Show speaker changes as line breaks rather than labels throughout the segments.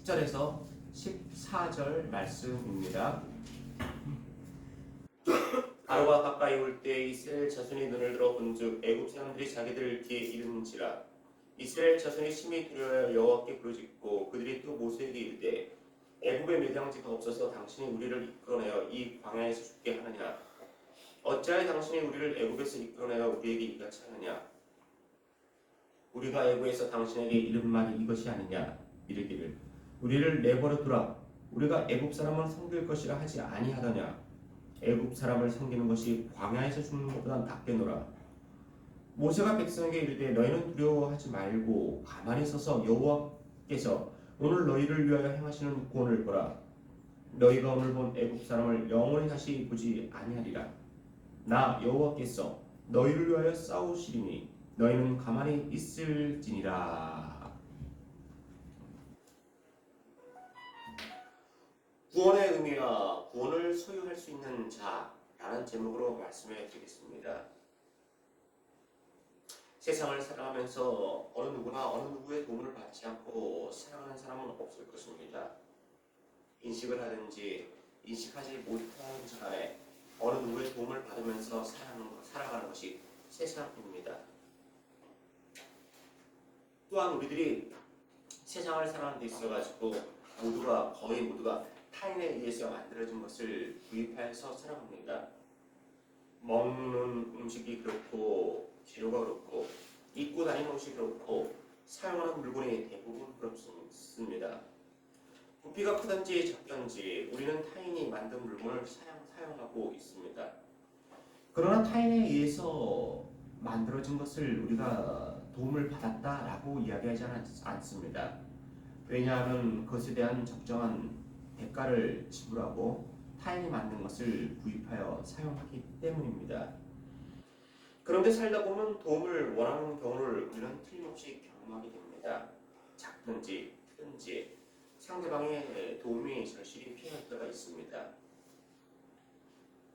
10절에서 14절 말씀입니다. 바로가 가까이 올 때 이스라엘 자손이 눈을 들어 본즉 애굽 사람들이 자기들을 뒤에 이르는지라. 이스라엘 자손이 심히 두려워하여 여호와께 부르짖고 그들이 또 모세에게 이르되 애굽에 매장지가 없어서 당신이 우리를 이끌어내어 이 광야에서 죽게 하느냐. 어찌하여 당신이 우리를 애굽에서 이끌어내어 우리에게 이같이 하느냐. 우리가 애굽에서 당신에게 이른 말이 이것이 아니냐. 이르기를 우리를 내버려 두라. 우리가 애굽 사람을 섬길 것이라 하지 아니하더냐. 애굽 사람을 섬기는 것이 광야에서 죽는 것보다 낫겠노라. 모세가 백성에게 이르되 너희는 두려워하지 말고 가만히 서서 여호와께서 오늘 너희를 위하여 행하시는 구원을 보라. 너희가 오늘 본 애굽 사람을 영원히 다시 보지 아니하리라. 나 여호와께서 너희를 위하여 싸우시리니 너희는 가만히 있을지니라. 구원의 의미와 구원을 소유할 수 있는 자라는 제목으로 말씀해 드리겠습니다. 세상을 살아가면서 어느 누구나 어느 누구의 도움을 받지 않고 살아가는 사람은 없을 것입니다. 인식을 하든지 인식하지 못하는지 간에 어느 누구의 도움을 받으면서 살아가는 것이 세상입니다. 또한 우리들이 세상을 살아가는 데 있어가지고 거의 모두가 타인에 의해서 만들어진 것을 구입해서 살아갑니다. 먹는 음식이 그렇고 재료가 그렇고 입고 다니는 옷이 그렇고 사용하는 물건이 대부분 그렇습니다. 부피가 크든지 작든지 우리는 타인이 만든 물건을 사용하고 있습니다. 그러나 타인에 의해서 만들어진 것을 우리가 도움을 받았다라고 이야기하지 않습니다. 왜냐하면 그것에 대한 적정한 대가를 지불하고 타인이 만든 것을 구입하여 사용하기 때문입니다. 그런데 살다 보면 도움을 원하는 경우를 우리는 틀림없이 경험하게 됩니다. 작든지 크든지 상대방의 도움이 절실히 필요할 때가 있습니다.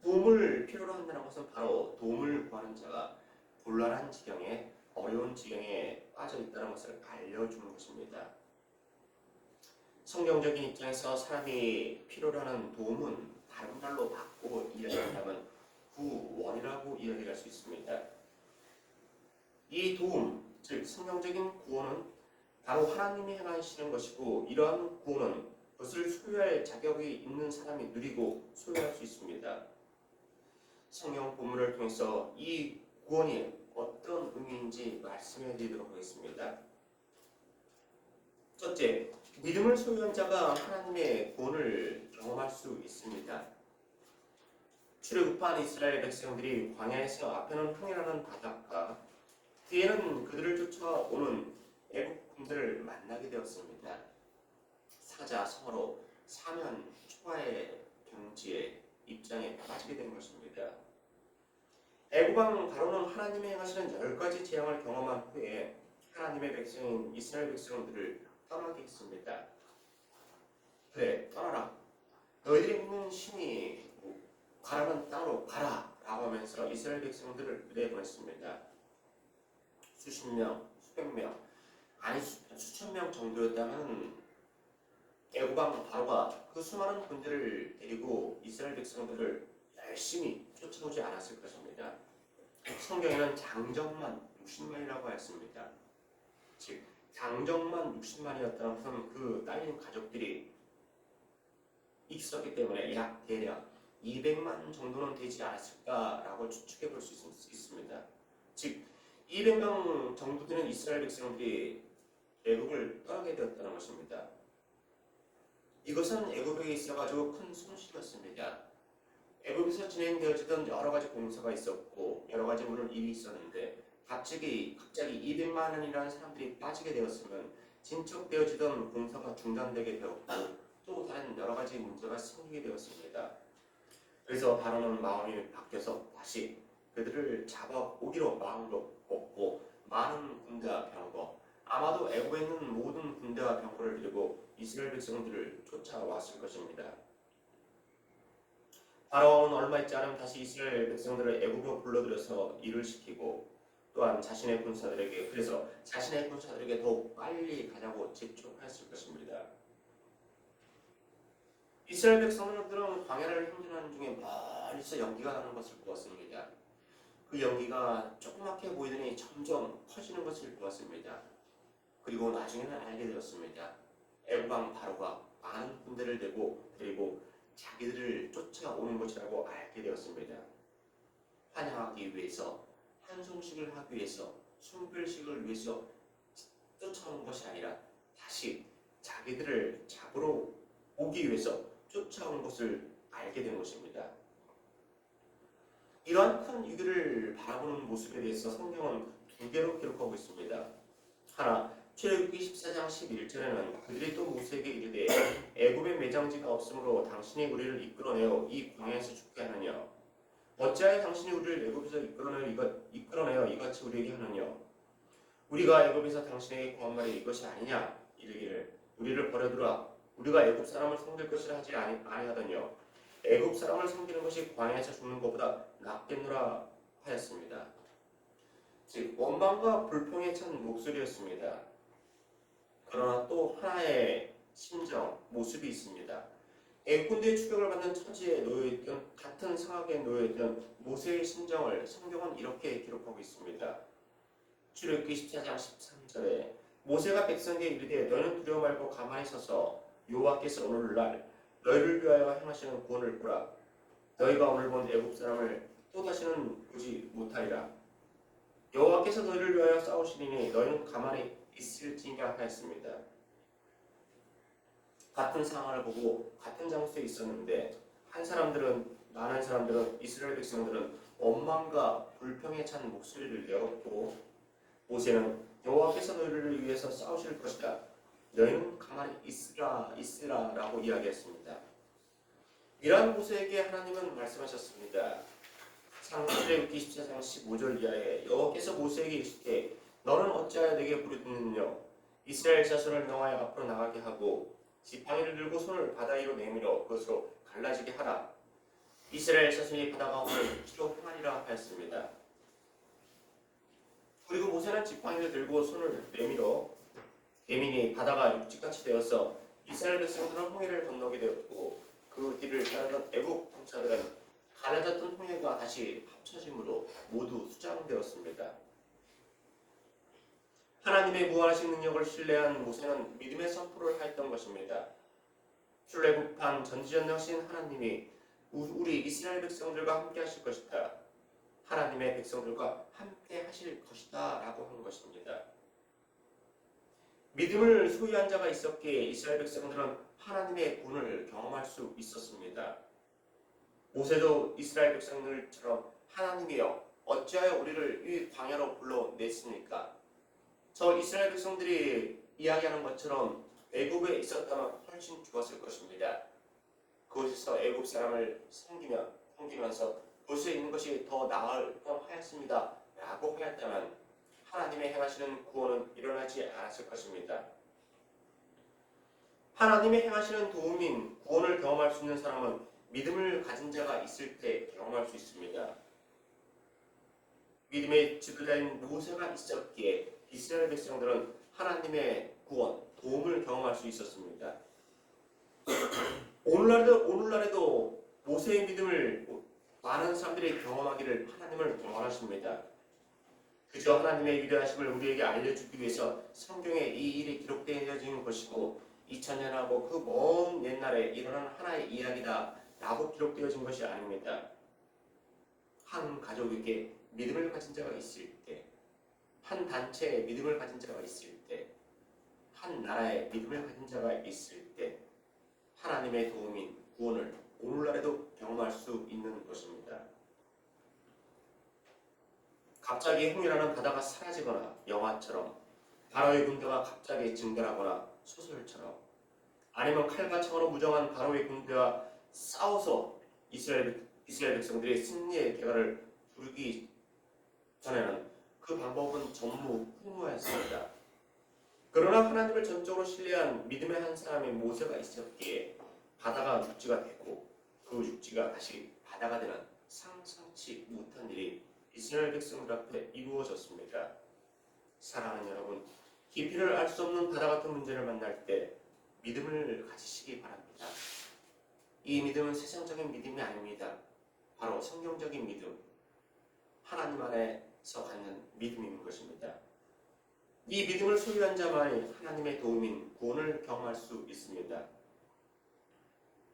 도움을 필요로 한다는 것은 바로 도움을 구하는 자가 곤란한 지경에 어려운 지경에 빠져 있다는 것을 알려주는 것입니다. 성경적인 입장에서 사람이 필요로 하는 도움은 다른 말로 바꾸고 이야기한다면 구원이라고 이야기할 수 있습니다. 이 도움, 즉 성경적인 구원은 바로 하나님이 행하시는 것이고 이러한 구원은 그것을 소유할 자격이 있는 사람이 누리고 소유할 수 있습니다. 성경 본문을 통해서 이 구원이 어떤 의미인지 말씀해 드리도록 하겠습니다. 첫째, 믿음을 소유한 자가 하나님의 구원을 경험할 수 있습니다. 출애굽한 이스라엘 백성들이 광야에서 앞에는 흥이라는 바닷가, 뒤에는 그들을 쫓아오는 애국 군대를 만나게 되었습니다. 사자성어로 사면 초과의 경지에 입장에 빠지게 된 것입니다. 애굽왕 바로는 하나님이 행하시는 10가지 재앙을 경험한 후에 하나님의 백성인 이스라엘 백성들을 떠나게 했습니다. 그래, 떠나라. 너희들이 믿는 신이 가라는 땅으로 가라 라고 하면서 이스라엘 백성들을 내보냈습니다. 수십 명, 수백 명, 아니 수천 명 정도였다면 애굽왕 바로가 그 수많은 군대를 데리고 이스라엘 백성들을 열심히 쫓아오지 않았을 것입니다. 성경에는 장정만 60만이라고 했습니다. 즉 장정만 60만이었다는 것은 그 딸린 가족들이 있었기 때문에 약 대략 200만 정도는 되지 않았을까라고 추측해 볼 수 있습니다. 즉 200명 정도 되는 이스라엘 백성들이 애굽을 떠나게 되었다는 것입니다. 이것은 애굽에 있어가지고 큰 손실이었습니다. 애굽에서 진행되어지던 여러 가지 공사가 있었고 여러 가지 물론 일이 있었는데 갑자기 200만 원이라는 사람들이 빠지게 되었으면 진척되어지던 공사가 중단되게 되었고 또 다른 여러 가지 문제가 생기게 되었습니다. 그래서 바로는 마음이 바뀌어서 다시 그들을 잡아오기로 마음을 먹고 많은 군대와 병거, 아마도 애굽에 있는 모든 군대와 병거를 들고 이스라엘 백성들을 쫓아왔을 것입니다. 바로는 얼마 있지 않으면 다시 이스라엘 백성들을 애굽으로 불러들여서 일을 시키고 또한 자신의 군사들에게 더욱 빨리 가자고 재촉했을 것입니다. 이스라엘 백성들은 광야를 행진하는 중에 멀리서 연기가 나는 것을 보았습니다. 그 연기가 조그맣게 보이더니 점점 커지는 것을 보았습니다. 그리고 나중에는 알게 되었습니다. 애굽왕 바로가 많은 군대를 데리고 자기들을 쫓아오는 것이라고 알게 되었습니다. 환영하기 위해서, 한송식을 하기 위해서, 순별식을 위해서 쫓아오는 것이 아니라 다시 자기들을 잡으러 오기 위해서 쫓아온 것을 알게 된 것입니다. 이러한 큰 위기를 바라보는 모습에 대해서 성경은 두 개로 기록하고 있습니다. 하나, 출애굽기 14장 11절에는 그들이 또 모세에게 이르되 애굽에 매장지가 없으므로 당신이 우리를 이끌어내어 이 광야에서 죽게 하느냐? 어찌하여 당신이 우리를 애굽에서 이끌어내어 이같이 우리에게 하느냐? 우리가 애굽에서 당신에게 구한 말이 이것이 아니냐? 이르기를 우리를 버려두라. 우리가 애굽 사람을 섬길 것이라 하지 아니하더냐? 애굽 사람을 섬기는 것이 광야에서 죽는 것보다 낫겠노라 하였습니다. 즉 원망과 불평에 찬 목소리였습니다. 그러나 또 하나의 심정, 모습이 있습니다. 애굽군대의 추격을 받는 처지에 놓여있던 같은 상황에 놓여있던 모세의 심정을 성경은 이렇게 기록하고 있습니다. 출애굽기 14장 13절에 모세가 백성에게 이르되 너희는 두려워 말고 가만히 서서 여호와께서 오늘날 너희를 위하여 행하시는 구원을 보라. 너희가 오늘 본 애굽 사람을 또다시는 보지 못하리라. 여호와께서 너희를 위하여 싸우시리니 너희는 가만히 있을지니라 하였습니다. 같은 상황을 보고 같은 장소에 있었는데 많은 사람들은 이스라엘 백성들은 원망과 불평에 찬 목소리를 내었고 모세는 여호와께서 너희를 위해서 싸우실 것이다. 너희는 가만히 있으라라고 이야기했습니다. 이러한 모세에게 하나님은 말씀하셨습니다. 출애굽기 14장 15절 이하에 여호와께서 모세에게 이르시되 너는 어찌하여 내게 부르짖느냐? 이스라엘 자손을 명하여 앞으로 나가게 하고 지팡이를 들고 손을 바다 위로 내밀어 그것으로 갈라지게 하라. 이스라엘 자손이 바다 가운데 주로 행하리라 하였습니다. 그리고 모세는 지팡이를 들고 손을 내밀어 대민이 바다가 육지같이 되어서 이스라엘 백성들은 홍해를 건너게 되었고 그 뒤를 따르던 애국 군사들은 갈라졌던 홍해가 다시 합쳐짐으로 모두 수장되었습니다. 하나님의 무한하신 능력을 신뢰한 모세는 믿음의 선포를 하였던 것입니다. 출애굽한 전지전능하신 하나님이 우리 이스라엘 백성들과 함께 하실 것이다. 하나님의 백성들과 함께 하실 것이다 라고 한 것입니다. 믿음을 소유한 자가 있었기에 이스라엘 백성들은 하나님의 구원을 경험할 수 있었습니다. 모세도 이스라엘 백성들처럼 하나님이여 어찌하여 우리를 이 광야로 불러냈습니까? 저 이스라엘 백성들이 이야기하는 것처럼 애굽에 있었다면 훨씬 좋았을 것입니다. 그곳에서 애굽 사람을 섬기면서 그곳에 있는 것이 더 나을 뻔하였습니다 라고 하였다면 하나님의 행하시는 구원은 일어나지 않았을 것입니다. 하나님의 행하시는 도움인 구원을 경험할 수 있는 사람은 믿음을 가진 자가 있을 때 경험할 수 있습니다. 믿음의 지도자인 모세가 있었기에 이스라엘 백성들은 하나님의 구원, 도움을 경험할 수 있었습니다. 오늘날에도 모세의 믿음을 많은 사람들이 경험하기를 하나님을 원하십니다. 그저 하나님의 위대하심을 우리에게 알려주기 위해서 성경에 이 일이 기록되어진 것이고 2000년하고 그 먼 옛날에 일어난 하나의 이야기다 라고 기록되어진 것이 아닙니다. 한 가족에게 믿음을 가진 자가 있을 때, 한 단체에 믿음을 가진 자가 있을 때, 한 나라에 믿음을 가진 자가 있을 때 하나님의 도움인 구원을 오늘날에도 경험할 수 있는 것입니다. 갑자기 홍해라는 바다가 사라지거나 영화처럼 바로의 군대가 갑자기 증발하거나 소설처럼 아니면 칼과 창으로 무장한 바로의 군대와 싸워서 이스라엘 백성들이 승리의 대가를 부르기 전에는 그 방법은 전무후무했습니다. 그러나 하나님을 전적으로 신뢰한 믿음의 한 사람인 모세가 있었기에 바다가 육지가 되고 그 육지가 다시 바다가 되는 상상치 못한 일이 이스라엘 백성들 앞에 이루어졌습니다. 사랑하는 여러분, 깊이를 알 수 없는 바다 같은 문제를 만날 때 믿음을 가지시기 바랍니다. 이 믿음은 세상적인 믿음이 아닙니다. 바로 성경적인 믿음, 하나님 안에서 갖는 믿음인 것입니다. 이 믿음을 소유한 자만이 하나님의 도움인 구원을 경험할 수 있습니다.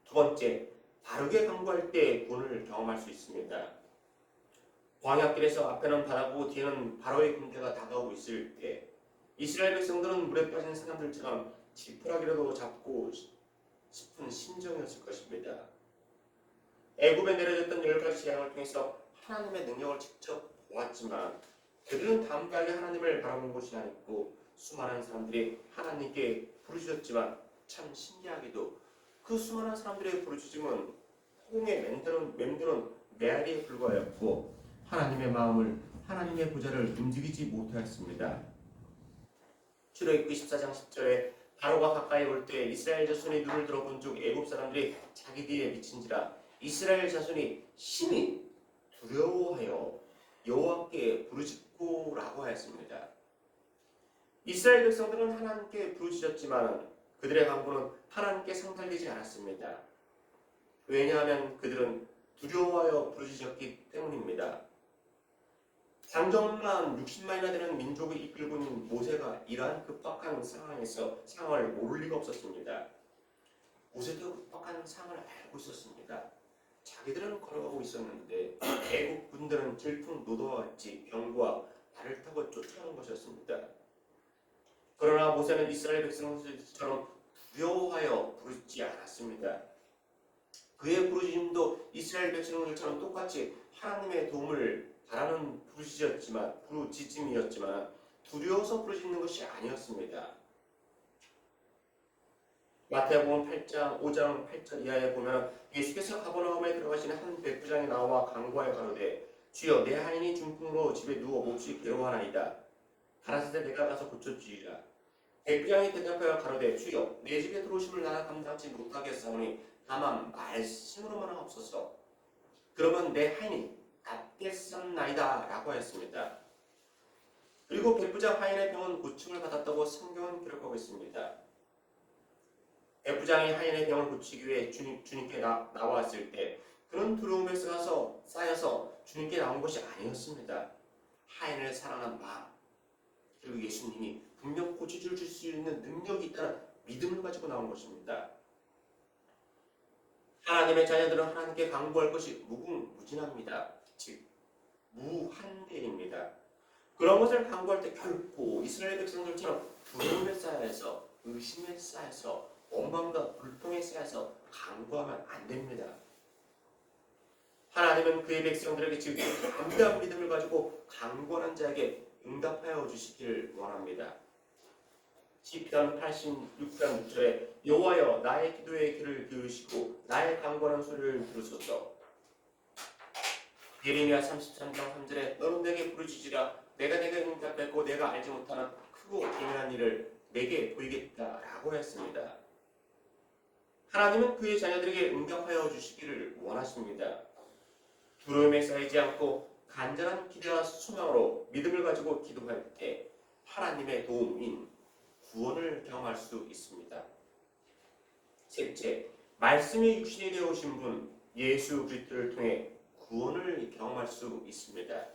두 번째, 바르게 강구할 때 구원을 경험할 수 있습니다. 광야길에서 앞에는 바다고 뒤에는 바로의 군대가 다가오고 있을 때 이스라엘 백성들은 물에 빠진 사람들처럼 지푸라기라도 잡고 싶은 심정이었을 것입니다. 애굽에 내려졌던 10가지 재앙을 통해서 하나님의 능력을 직접 보았지만 그들은 담대하게 하나님을 바라본 곳이 아니고 수많은 사람들이 하나님께 부르짖었지만 참 신기하게도 그 수많은 사람들의 부르짖음은 홍해 맴도는 메아리에 불과하였고 하나님의 마음을, 하나님의 보좌를 움직이지 못하였습니다. 출애굽기 14장 10절에 바로가 가까이 올 때 이스라엘 자손이 눈을 들어본 즉 애굽 사람들이 자기 뒤에 미친지라 이스라엘 자손이 심히 두려워하여 여호와께 부르짖고라고 하였습니다. 이스라엘 백성들은 하나님께 부르짖었지만 그들의 간구는 하나님께 상달되지 않았습니다. 왜냐하면 그들은 두려워하여 부르짖었기 때문입니다. 장정만 60만이나 되는 민족을 이끌고 있는 모세가 이러한 급박한 상황을 모를 리가 없었습니다. 모세도 급박한 상황을 알고 있었습니다. 자기들은 걸어가고 있었는데 애국 군대는 질풍노도와 같이 병과 말을 타고 쫓아오는 것이었습니다. 그러나 모세는 이스라엘 백성들처럼 두려워하여 부르짖지 않았습니다. 그의 부르짖음도 이스라엘 백성들처럼 똑같이 하나님의 도움을 바라는 부르짖음이었지만 두려워서 부르짖는 것이 아니었습니다. 마태복음 8장 5장 8절 이하에 보면 예수께서 가버나움에 들어가시는 한 백부장이 나와 간구하여 가로되 주여 내 하인이 중풍으로 집에 누워 몹시 괴로워하나이다. 가라사대 내가 가서 고쳐주리라. 백부장이 대답하여 가로되 주여 내 집에 들어오심을 나는 감당치 못하겠사오니 다만 말씀으로만 하옵소서. 그러면 내 하인이 낫겠사옵나이다 라고 했습니다. 그리고 백부장 하인의 병은 고침을 받았다고 성경은 기록하고 있습니다. 백부장이 하인의 병을 고치기 위해 주님께 나왔을 때 그런 두려움에 쌓여서 주님께 나온 것이 아니었습니다. 하인을 사랑하는 마음, 그리고 예수님이 분명 고쳐줄 수 있는 능력이 있다는 믿음을 가지고 나온 것입니다. 하나님의 자녀들은 하나님께 간구할 것이 무궁무진합니다. 즉 무한대입니다. 그런 것을 간구할 때 결코 이스라엘 백성들처럼 두려움에 쌓여서 의심에 쌓여서 원망과 불평에 쌓여서 간구하면 안 됩니다. 하나님은 그의 백성들에게 지금 담대한 믿음을 가지고 간구하는 자에게 응답하여 주시기를 원합니다. 시편 86편 6절에 여호와여 나의 기도에 귀를 기울이시고 나의 간구하는 소리를 들으소서. 예레미야 33장 3절에 너는 내게 부르짖으라 내가 내게 응답했고 내가 알지 못하는 크고 기묘한 일을 내게 보이겠다라고 했습니다. 하나님은 그의 자녀들에게 응답하여 주시기를 원하십니다. 두려움에 쌓이지 않고 간절한 기대와 소망으로 믿음을 가지고 기도할 때 하나님의 도움인 구원을 경험할 수 있습니다. 셋째, 말씀이 육신이 되어 오신 분 예수 그리스도를 통해 구원을 경험할 수 있습니다.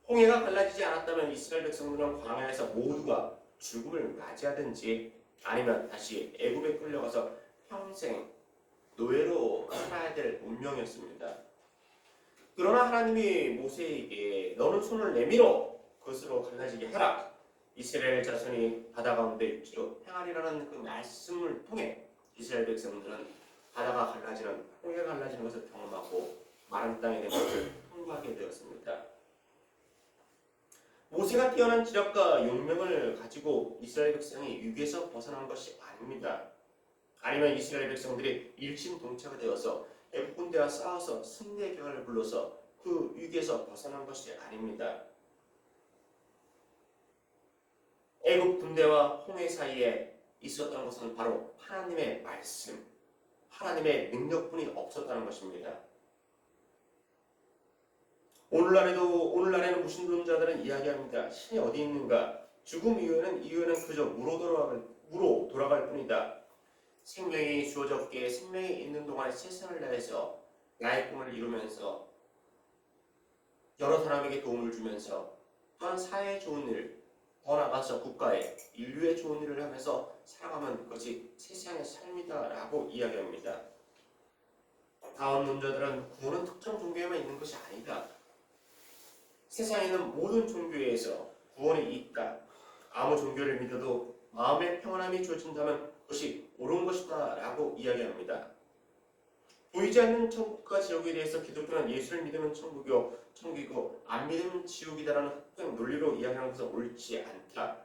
홍해가 갈라지지 않았다면 이스라엘 백성들은 광야에서 모두가 죽음을 맞이하든지 아니면 다시 애굽에 끌려가서 평생 노예로 살아야 될 운명이었습니다. 그러나 하나님이 모세에게 너는 손을 내밀어 그것으로 갈라지게 하라. 이스라엘 자손이 바다 가운데 육지로 행하리라는 그 말씀을 통해 이스라엘 백성들은 바다가 갈라지는 홍해가 갈라지는 것을 경험하고 마른 땅에 된 것을 통과하게 되었습니다. 모세가 뛰어난 지력과 용명을 가지고 이스라엘 백성이 위기에서 벗어난 것이 아닙니다. 아니면 이스라엘 백성들이 일심동체가 되어서 애굽 군대와 싸워서 승리의 경을 불러서 그 위기에서 벗어난 것이 아닙니다. 애굽 군대와 홍해 사이에 있었던 것은 바로 하나님의 말씀, 하나님의 능력뿐이 없었다는 것입니다. 오늘날에는 무신론자들은 이야기합니다. 신이 어디 있는가? 죽음 이후에는 그저 무로 돌아갈 뿐이다. 생명이 주어졌기에 생명이 있는 동안에 최선을 다해서 나의 꿈을 이루면서 여러 사람에게 도움을 주면서 또한 사회에 좋은 일, 더 나아가서 국가에 인류에 좋은 일을 하면서 살아가면 그것이 세상의 삶이다라고 이야기합니다. 다음 논자들은 구원은 특정 종교에만 있는 것이 아니다. 세상에는 모든 종교에서 구원이 있다. 아무 종교를 믿어도 마음의 평안함이 주어진다면 그것이 옳은 것이다 라고 이야기합니다. 보이지 않는 천국과 지옥에 대해서 기독교는 예수를 믿으면 천국이고 안 믿으면 지옥이다라는 흑백 논리로 이야기하는 것은 옳지 않다.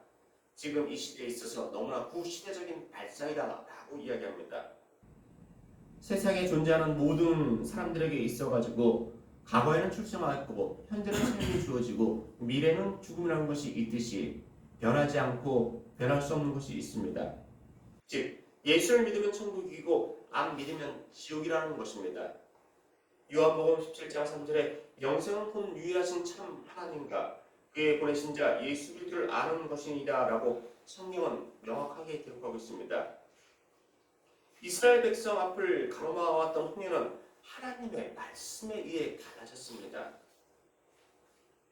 지금 이 시대에 있어서 너무나 구시대적인 발상이다 라고 이야기합니다. 세상에 존재하는 모든 사람들에게 있어가지고 과거에는 출생하였고 현재는 삶이 주어지고 미래는 죽음이라는 것이 있듯이 변하지 않고 변할 수 없는 것이 있습니다. 즉 예수를 믿으면 천국이고 안 믿으면 지옥이라는 것입니다. 요한복음 17장 3절에 영생은 본 유일하신 참 하나님과 그의 보내신 자 예수 그리스도를 아는 것이니라 라고 성경은 명확하게 기록하고 있습니다. 이스라엘 백성 앞을 가로막아왔던 홍해는 하나님의 말씀에 의해 갈라졌습니다.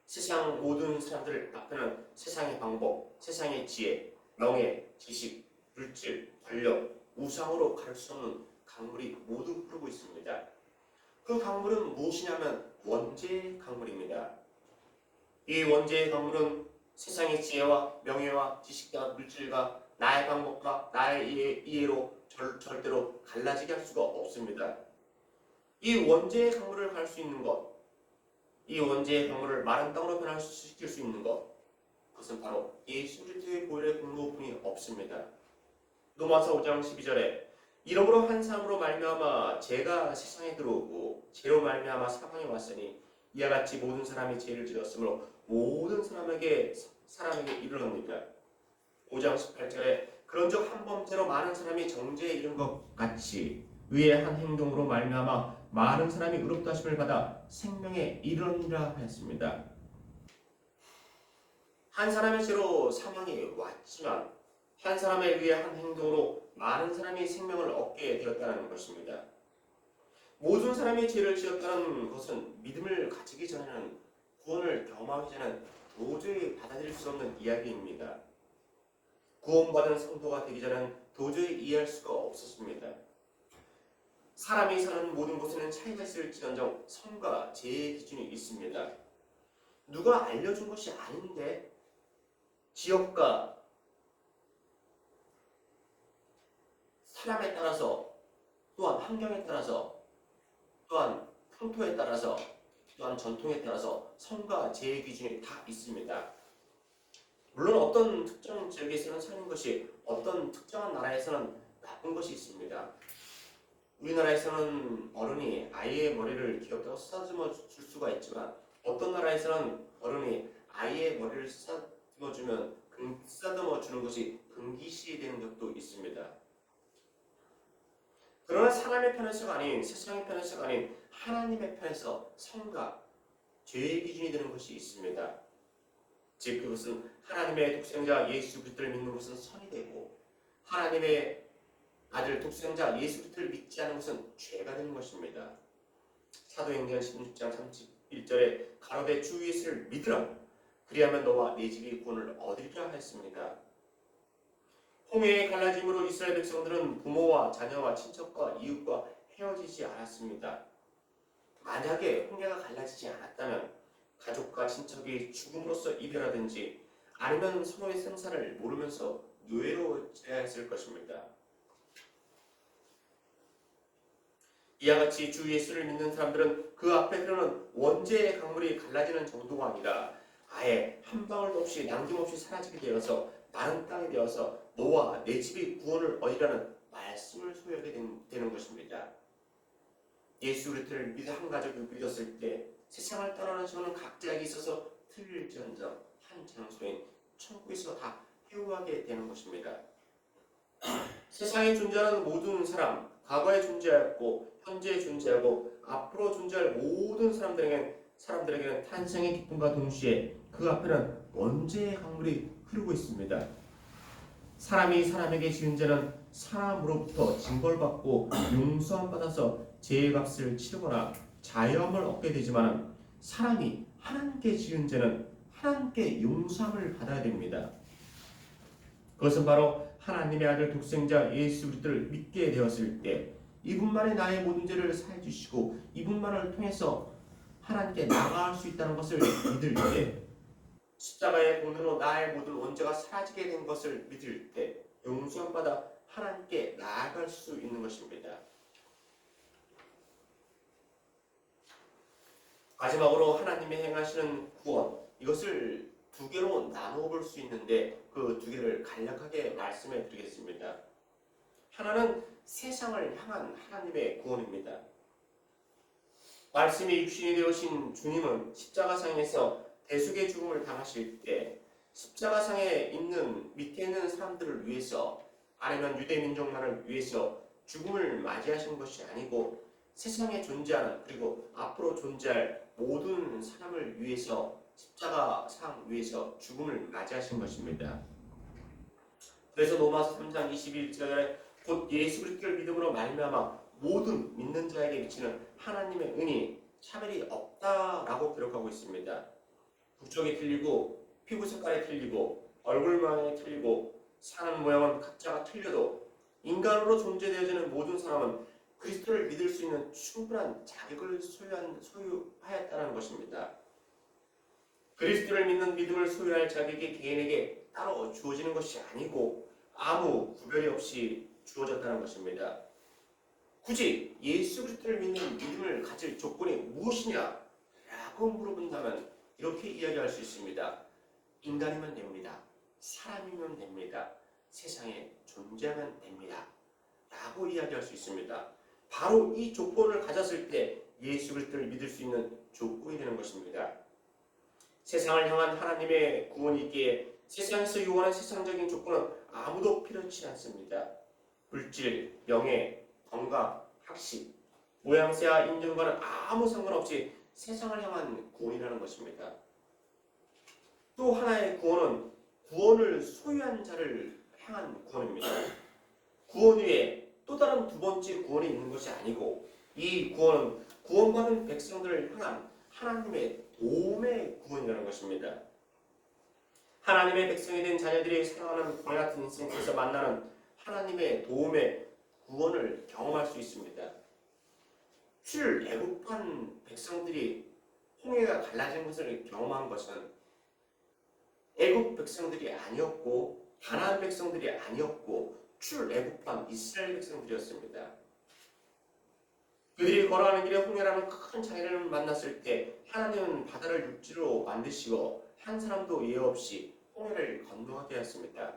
세상 모든 사람들 앞에는 세상의 방법, 세상의 지혜, 명예, 지식, 물질, 권력, 우상으로 가릴 수 없는 강물이 모두 흐르고 있습니다. 그 강물은 무엇이냐면 원죄의 강물입니다. 이 원죄의 강물은 세상의 지혜와 명예와 지식과 물질과 나의 방법과 나의 이해로 절대로 갈라지게 할 수가 없습니다. 이 원죄의 강물을 갈 수 있는 것, 이 원죄의 강물을 마른 땅으로 변화시킬 수 있는 것, 그것은 바로 예수 그리스도의 보혈의 공로뿐이 없습니다. 로마서 5장 12절에 이러므로 한 사람으로 말미암아 죄가 세상에 들어오고 죄로 말미암아 사망이 왔으니 이와 같이 모든 사람이 죄를 지었으므로 모든 사람에게 이르렀느니라. 5장 18절에 그런즉 한 범죄로 많은 사람이 정죄에 이른 것 같이 의의 한 행동으로 말미암아 많은 사람이 의롭다 하심을 받아 생명에 이르느니라 하였습니다. 한 사람의 죄로 사망이 왔지만 한 사람에 의해 한 행동으로 많은 사람이 생명을 얻게 되었다는 것입니다. 모든 사람이 죄를 지었다는 것은 믿음을 가지기 전에는 구원을 경험하기 전에는 도저히 받아들일 수 없는 이야기입니다. 구원받은 성도가 되기 전에는 도저히 이해할 수가 없었습니다. 사람이 사는 모든 곳에는 차이가 있을지언정 선과 죄의 기준이 있습니다. 누가 알려준 것이 아닌데 지역과 사람에 따라서 또한 환경에 따라서 또한 풍토에 따라서 또한 전통에 따라서 선과 죄의 기준이 다 있습니다. 물론 어떤 특정 지역에서는 사는 것이 어떤 특정한 나라에서는 나쁜 것이 있습니다. 우리나라에서는 어른이 아이의 머리를 귀엽다고 쓰다듬어 줄 수가 있지만 어떤 나라에서는 어른이 아이의 머리를 쓰다듬어 주는 것이 금기시 되는 것도 있습니다. 그러나 사람의 편에서가 아닌 세상의 편에서가 아닌 하나님의 편에서 선과 죄의 기준이 되는 것이 있습니다. 즉 그것은 하나님의 독생자 예수 그리스도를 믿는 것은 선이 되고 하나님의 아들 독생자 예수 그리스도를 믿지 않는 것은 죄가 되는 것입니다. 사도행전 16장 31절에 가로되 주 예수를 믿으라 그리하면 너와 네 집이 구원을 얻으리라 했습니다. 홍해의 갈라짐으로 이스라엘 백성들은 부모와 자녀와 친척과 이웃과 헤어지지 않았습니다. 만약에 홍해가 갈라지지 않았다면 가족과 친척이 죽음으로써 이별하든지 아니면 서로의 생사를 모르면서 노예로워야 했을 것입니다. 이와 같이 주 예수를 믿는 사람들은 그 앞에 흐르는 원죄의 강물이 갈라지는 정도가 아니라 아예 한 방울도 없이 남김없이 사라지게 되어서 마른 땅이 되어서 너와 내 집이 구원을 얻으라는 말씀을 소유하게 되는 것입니다. 예수 그리스도를 한 가족이 믿었을 때 세상을 떠나는 저는 각자에게 있어서 틀릴지언정 한 장소인 천국에서 다 회유하게 되는 것입니다. 세상에 존재하는 모든 사람, 과거에 존재하였고 현재에 존재하고 앞으로 존재할 모든 사람들에게는 탄생의 기쁨과 동시에 그 앞에는 원죄의 강물이 흐르고 있습니다. 사람이 사람에게 지은 죄는 사람으로부터 징벌받고 용서함 받아서 죄의 값을 치르거나 자유함을 얻게 되지만 사람이 하나님께 지은 죄는 하나님께 용서함을 받아야 됩니다. 그것은 바로 하나님의 아들 독생자 예수 그리스도를 믿게 되었을 때 이분만이 나의 모든 죄를 사해 주시고 이분만을 통해서 하나님께 나아갈 수 있다는 것을 믿을 때 십자가의 공로로 나의 모든 원죄가 사라지게 된 것을 믿을 때 용서함 받아 하나님께 나아갈 수 있는 것입니다. 마지막으로 하나님이 행하시는 구원, 이것을 두 개로 나누어 볼 수 있는데 그 두 개를 간략하게 말씀해 드리겠습니다. 하나는 세상을 향한 하나님의 구원입니다. 말씀이 육신이 되어신 주님은 십자가상에서 대속의 죽음을 당하실 때 십자가상에 있는 밑에 있는 사람들을 위해서 아니면 유대민족만을 위해서 죽음을 맞이하신 것이 아니고 세상에 존재하는 그리고 앞으로 존재할 모든 사람을 위해서 십자가상 위에서 죽음을 맞이하신 것입니다. 그래서 로마서 3장 21절에 곧 예수 그리스도를 믿음으로 말미암아 모든 믿는 자에게 미치는 하나님의 은이 차별이 없다라고 기록하고 있습니다. 국적이 틀리고 피부 색깔이 틀리고 얼굴 모양이 틀리고 사는 모양은 각자가 틀려도 인간으로 존재되어지는 모든 사람은 그리스도를 믿을 수 있는 충분한 자격을 소유하였다는 것입니다. 그리스도를 믿는 믿음을 소유할 자격이 개인에게 따로 주어지는 것이 아니고 아무 구별이 없이 주어졌다는 것입니다. 굳이 예수 그리스도를 믿는 믿음을 가질 조건이 무엇이냐? 라고 물어본다면 이렇게 이야기할 수 있습니다. 인간이면 됩니다. 사람이면 됩니다. 세상에 존재하면 됩니다. 라고 이야기할 수 있습니다. 바로 이 조건을 가졌을 때 예수 그리스도를 믿을 수 있는 조건이 되는 것입니다. 세상을 향한 하나님의 구원이기에 세상에서 요구하는 세상적인 조건은 아무도 필요치 않습니다. 물질, 명예, 건강, 학식, 모양새와 인종과는 아무 상관없이 세상을 향한 구원이라는 것입니다. 또 하나의 구원은 구원을 소유한 자를 향한 구원입니다. 구원 위에 또 다른 두 번째 구원이 있는 것이 아니고 이 구원은 구원받은 백성들을 향한 하나님의 도움의 구원이라는 것입니다. 하나님의 백성이 된 자녀들이 살아가는 고뇌 같은 인생에서 만나는 하나님의 도움의 구원을 경험할 수 있습니다. 출애굽한 백성들이 홍해가 갈라진 것을 경험한 것은 애굽 백성들이 아니었고 가나안 백성들이 아니었고 출애굽한 이스라엘 백성들이었습니다. 그들이 걸어가는 길에 홍해라는 큰 장애를 만났을 때 하나님은 바다를 육지로 만드시고 한 사람도 예외 없이 홍해를 건너게 하였습니다.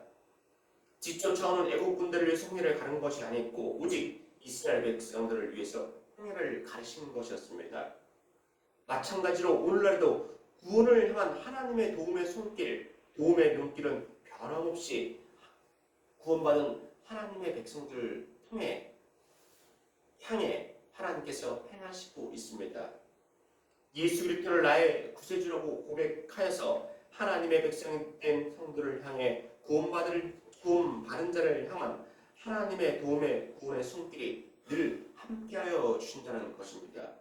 뒤쫓아오는 애국 군대를 위해서 홍해를 가른 것이 아니고 오직 이스라엘 백성들을 위해서 홍해를 가르신 것이었습니다. 마찬가지로 오늘날도 구원을 향한 하나님의 도움의 손길, 도움의 눈길은 변함없이 구원받은 하나님의 백성들을 향해 하나님께서 행하시고 있습니다. 예수 그리스도를 나의 구세주라고 고백하여서 하나님의 백성된 성도를 향해 구원받은 자를 향한 하나님의 도움의 구원의 손길이 늘 함께하여 주신다는 것입니다.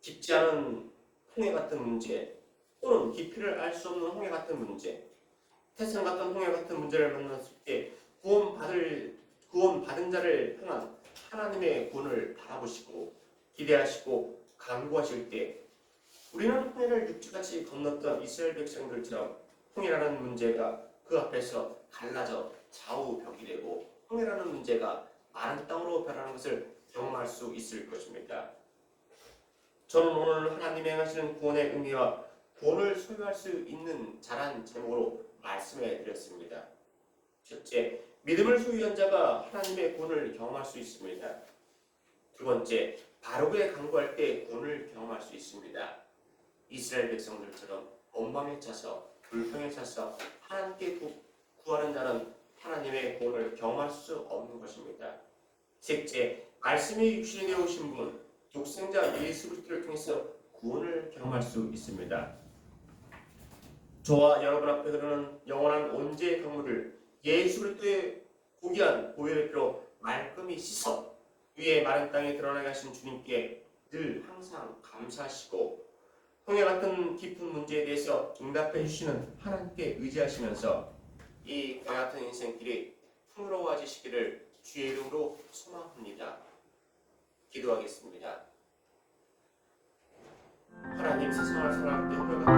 깊지 않은 홍해 같은 문제 또는 깊이를 알 수 없는 홍해 같은 문제, 태산 같은 홍해 같은 문제를 만났을 때 구원받은 자를 향한 하나님의 구원을 바라보시고 기대하시고 간구하실 때 우리는 홍해를 육지같이 건넜던 이스라엘 백성들처럼 홍해라는 문제가 그 앞에서 갈라져 좌우벽이 되고 홍해라는 문제가 마른 땅으로 변하는 것을 경험할 수 있을 것입니다. 저는 오늘 하나님이 행하시는 구원의 의미와 구원을 소유할 수 있는 자란 제목으로 말씀해 드렸습니다. 첫째, 믿음을 소유한 자가 하나님의 구원을 경험할 수 있습니다. 두 번째, 바르게 간구할 때 구원을 경험할 수 있습니다. 이스라엘 백성들처럼 원망에 차서 불평에 차서 하나님께 구하는 자는 하나님의 구원을 경험할 수 없는 것입니다. 셋째, 말씀이 육신이 되어 오신 분, 독생자 예수 그리스도를 통해서 구원을 경험할 수 있습니다. 저와 여러분 앞에 흐르는 영원한 언제의 강물을 예수 그리스도의 고귀한 보혈의 피로 말끔히 씻어 위에 마른 땅에 드러나게 하신 주님께 늘 항상 감사하시고 홍해 같은 깊은 문제에 대해서 응답해 주시는 하나님께 의지하시면서 이 광야 같은 인생길이 풍요로워지시기를 주의 이름으로 소망합니다. 기도하겠습니다. 하나님, 세상을 살아갈 때 홍해 같은